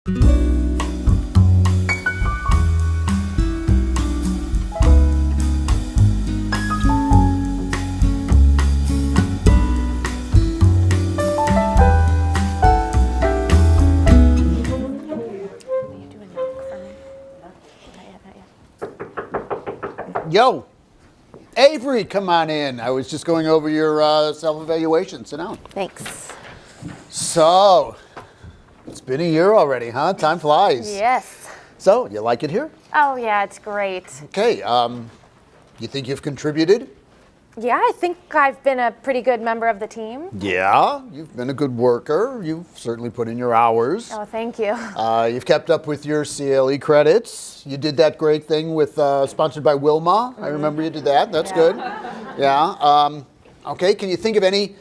Yo, Avery, come on in. I was just going over your self-evaluation. Sit down. Thanks. So, it's been a year already, huh? Time flies. Yes. So, you like it here? Oh, yeah, it's great. Okay, you think you've contributed? Yeah, I think I've been a pretty good member of the team. Yeah, you've been a good worker. You've certainly put in your hours. Oh, thank you. You've kept up with your CLE credits. You did that great thing with sponsored by Wilma. I remember you did that. That's good. Yeah. Okay. Can you think of any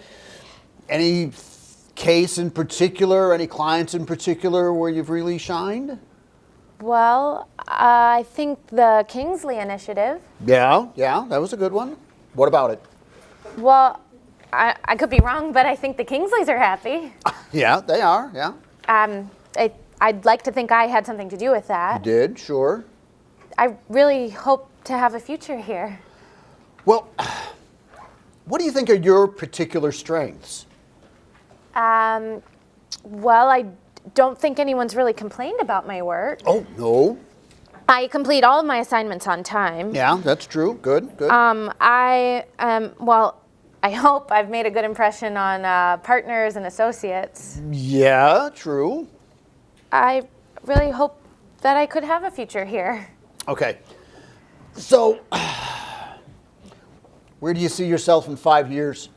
case in particular, any clients in particular where you've really shined? Well, I think the Kingsley Initiative. Yeah, that was a good one. What about it? Well, I could be wrong, but I think the Kingsleys are happy. Yeah, they are. Yeah. I'd like to think I had something to do with that. You did, sure. I really hope to have a future here. Well, what do you think are your particular strengths? Well, I don't think anyone's really complained about my work. Oh, no. I complete all of my assignments on time. Yeah, that's true. Good. I hope I've made a good impression on partners and associates. Yeah, true. I really hope that I could have a future here. Okay. So, where do you see yourself in 5 years?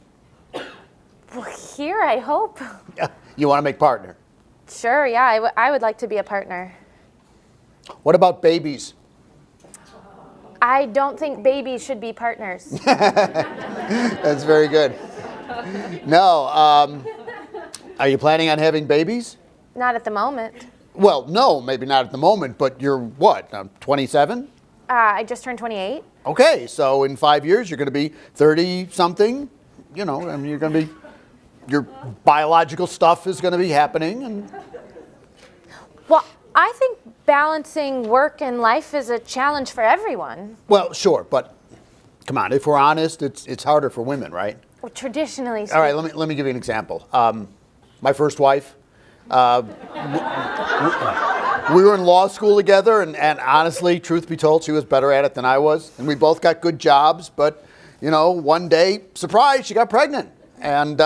Well, here, I hope. You want to make partner? Sure, yeah, I would like to be a partner. What about babies? I don't think babies should be partners. That's very good. No, are you planning on having babies? Not at the moment. Well, no, maybe not at the moment, but you're what, 27? I just turned 28. Okay, so in 5 years you're going to be 30-something. You know, I mean, you're going to be, your biological stuff is going to be happening. And Well, I think balancing work and life is a challenge for everyone. well, sure, but come on, if we're honest, it's harder for women, right? Well, traditionally All right, speaking. let me give you an example. My first wife, we were in law school together, and honestly, truth be told, she was better at it than I was. And we both got good jobs, but, you know, one day, surprise, she got pregnant. And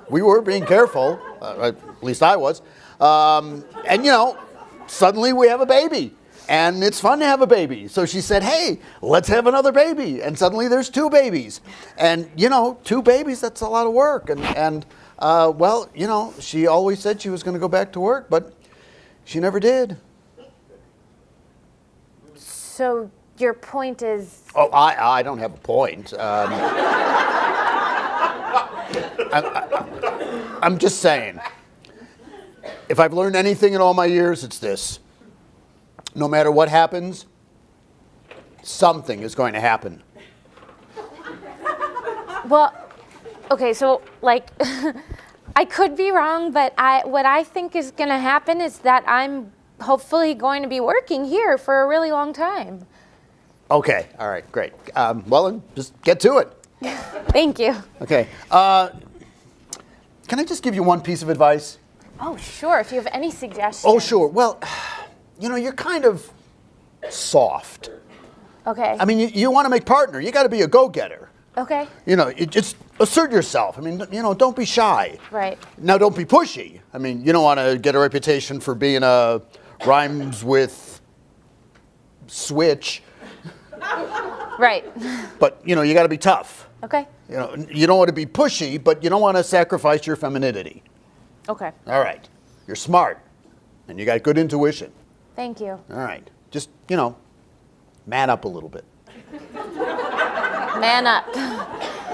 we were being careful, at least I was. And, you know, suddenly we have a baby. And it's fun to have a baby. So she said, hey, let's have another baby. And suddenly there's 2 babies. And, you know, 2 babies, that's a lot of work. And well, you know, she always said she was going to go back to work, but she never did. So your point is? Oh, I don't have a point. I'm just saying, if I've learned anything in all my years, it's this. No matter what happens, something is going to happen. Well, okay, so like, I could be wrong, but what I think is going to happen is that I'm hopefully going to be working here for a really long time. Okay, all right, great. Well, then just get to it. Thank you. Okay. Can I just give you one piece of advice? Oh, sure, if you have any suggestions. Oh, sure. Well, you know, you're kind of soft. Okay. I mean, you want to make partner. You got to be a go-getter. Okay. You know, you just assert yourself. I mean, you know, don't be shy. Right. Now, don't be pushy. I mean, you don't want to get a reputation for being a rhymes with switch. Right. But, you know, you got to be tough. Okay. You know, you don't want to be pushy, but you don't want to sacrifice your femininity. Okay. All right. You're smart, and you got good intuition. Thank you. All right. Just, you know, man up a little bit. Man up.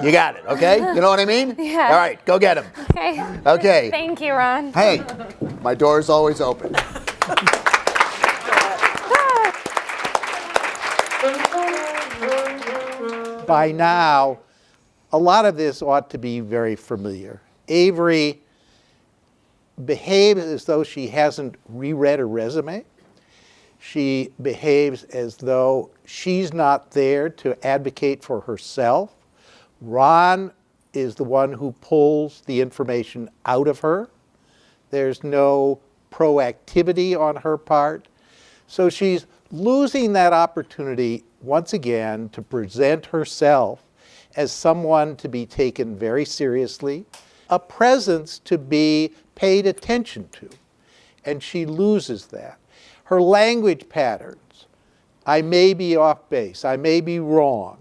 You got it, okay? You know what I mean? Yeah. All right, go get him. Okay. Okay. Thank you, Ron. Hey, my door's always open. By now, a lot of this ought to be very familiar. Avery behaves as though she hasn't reread her resume. She behaves as though she's not there to advocate for herself. Ron is the one who pulls the information out of her. There's no proactivity on her part. So she's losing that opportunity once again to present herself as someone to be taken very seriously, a presence to be paid attention to. And she loses that. Her language patterns, I may be off base, I may be wrong.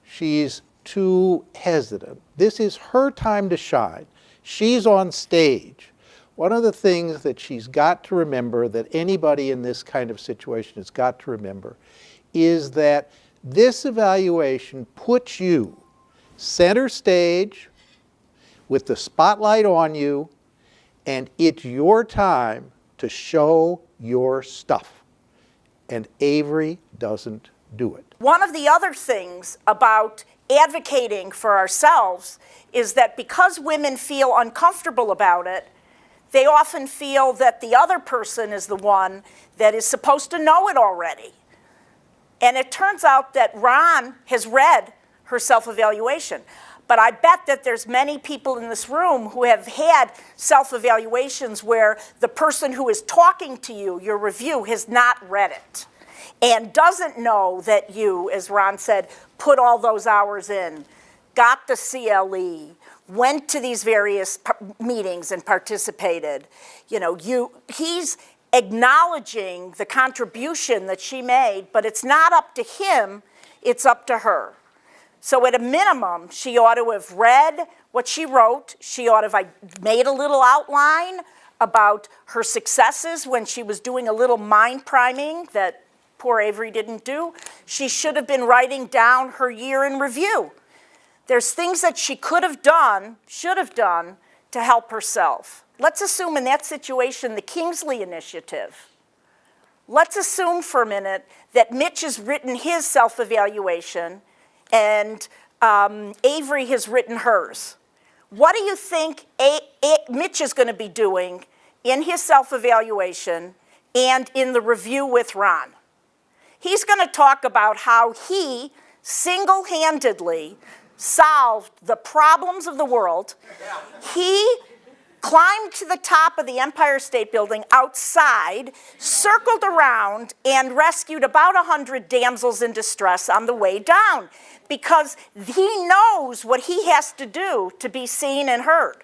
She's too hesitant. This is her time to shine. She's on stage. One of the things that she's got to remember, that anybody in this kind of situation has got to remember, is that this evaluation puts you center stage with the spotlight on you, and it's your time to show your stuff. And Avery doesn't do it. One of the other things about advocating for ourselves is that because women feel uncomfortable about it, they often feel that the other person is the one that is supposed to know it already. And it turns out that Ron has read her self-evaluation. But I bet that there's many people in this room who have had self-evaluations where the person who is talking to you, your review, has not read it and doesn't know that you, as Ron said, put all those hours in, got the CLE, went to these various meetings and participated. You know, he's acknowledging the contribution that she made, but it's not up to him, it's up to her. So at a minimum, she ought to have read what she wrote. She ought to have made a little outline about her successes when she was doing a little mind priming that poor Avery didn't do. She should have been writing down her year in review. There's things that she could have done, should have done, to help herself. Let's assume in that situation the Kingsley Initiative. Let's assume for a minute that Mitch has written his self-evaluation and Avery has written hers. What do you think Mitch is going to be doing in his self-evaluation and in the review with Ron? He's going to talk about how he single-handedly solved the problems of the world. He climbed to the top of the Empire State Building outside, circled around, and rescued about 100 damsels in distress on the way down, because he knows what he has to do to be seen and heard.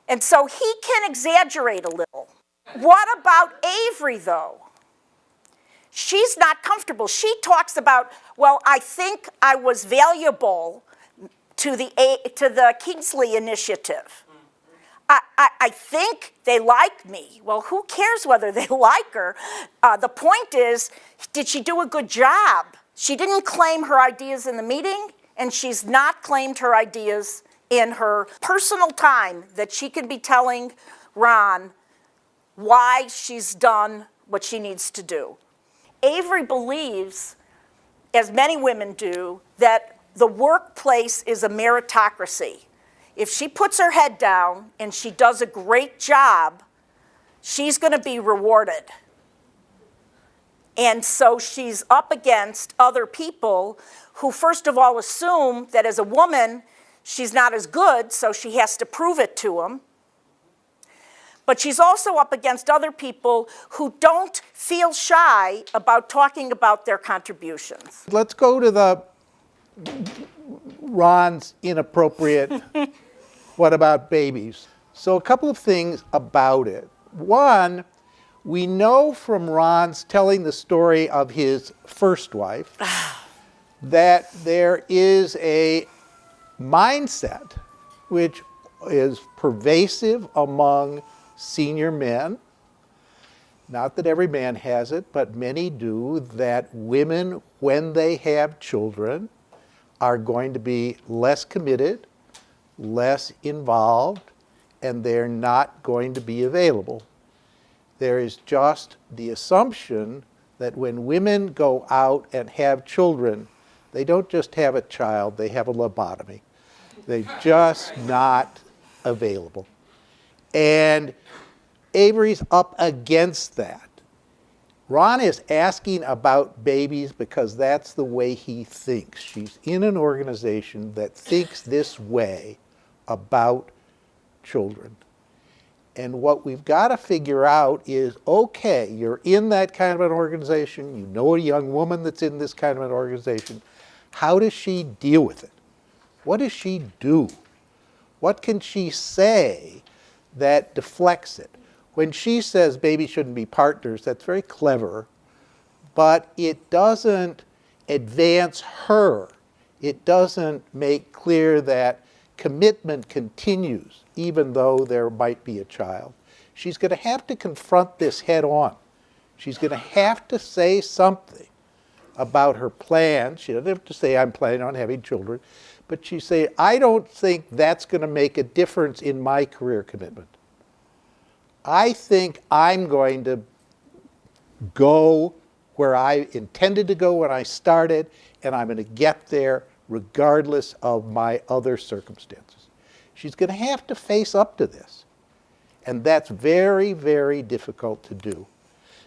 And so he can exaggerate a little. What about Avery, though? She's not comfortable. She talks about, well, I think I was valuable to the Kingsley Initiative. I think they like me. Well, who cares whether they like her? The point is, did she do a good job? She didn't claim her ideas in the meeting, and she's not claimed her ideas in her personal time that she can be telling Ron why she's done what she needs to do. Avery believes, as many women do, that the workplace is a meritocracy. If she puts her head down and she does a great job, she's going to be rewarded. And so she's up against other people who, first of all, assume that as a woman, she's not as good, so she has to prove it to them. But she's also up against other people who don't feel shy about talking about their contributions. Let's go to the Ron's inappropriate, what about babies? So a couple of things about it. One, we know from Ron's telling the story of his first wife that there is a mindset which is pervasive among senior men. Not that every man has it, but many do, that women, when they have children, are going to be less committed, less involved, and they're not going to be available. There is just the assumption that when women go out and have children, they don't just have a child, they have a lobotomy. They're just not available. And Avery's up against that. Ron is asking about babies because that's the way he thinks. She's in an organization that thinks this way about children. And what we've got to figure out is, okay, you're in that kind of an organization, you know a young woman that's in this kind of an organization, how does she deal with it? What does she do? What can she say that deflects it? When she says babies shouldn't be partners, that's very clever, but it doesn't advance her. It doesn't make clear that commitment continues, even though there might be a child. She's going to have to confront this head on. She's going to have to say something about her plan. She doesn't have to say, I'm planning on having children, but she say, I don't think that's going to make a difference in my career commitment. I think I'm going to go where I intended to go when I started, and I'm going to get there regardless of my other circumstances. She's going to have to face up to this. And that's very, very difficult to do.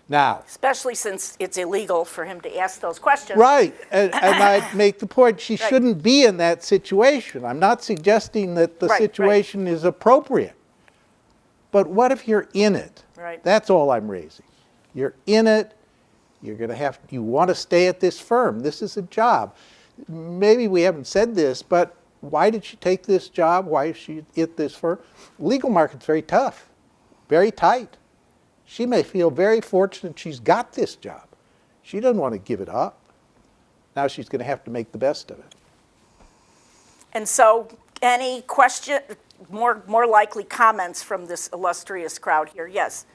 Now, Especially since it's illegal for him to ask those questions. right, and I make the point, she shouldn't be in that situation. I'm not suggesting that the situation is appropriate. But what if you're in it? Right. That's all I'm raising. You're in it. You're going to have, you want to stay at this firm. This is a job. Maybe we haven't said this, but why did she take this job? Why is she at this firm? Legal market's very tough, very tight. She may feel very fortunate she's got this job. She doesn't want to give it up. Now she's going to have to make the best of it. And so, any question, more likely comments from this illustrious crowd here? Yes.